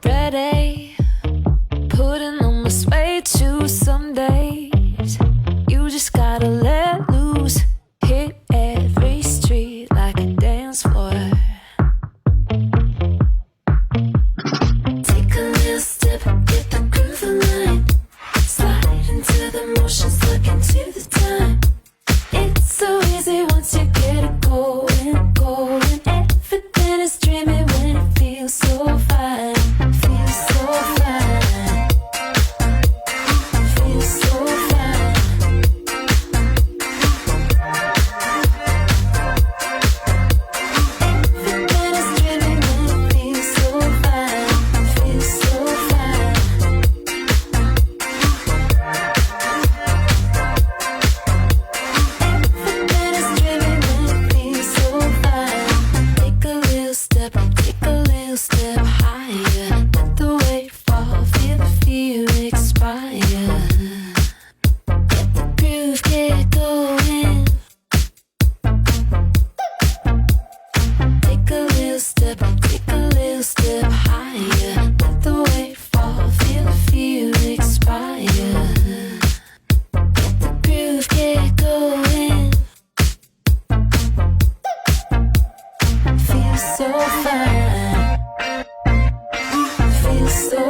Ready, putting on my suede shoes some days. You just gotta let loose, hit every street like a dance floor. Take a little step, get the groove aligned. Slide into the motions, look into the time. It's so easy once you get it going, going. Everything is dreamy when it feels so fine. Feels so fine. Feels so fine. Everything is dreamy when it feels so fine. Feels so fine. Everything is dreamy when it feels so fine. Take a little step higher. Let the weight fall, feel the fear expire. Let the groove get going. Take a little step higher. Let the weight fall, feel the fear expire. Let the groove get going. Feels so fine. Feels so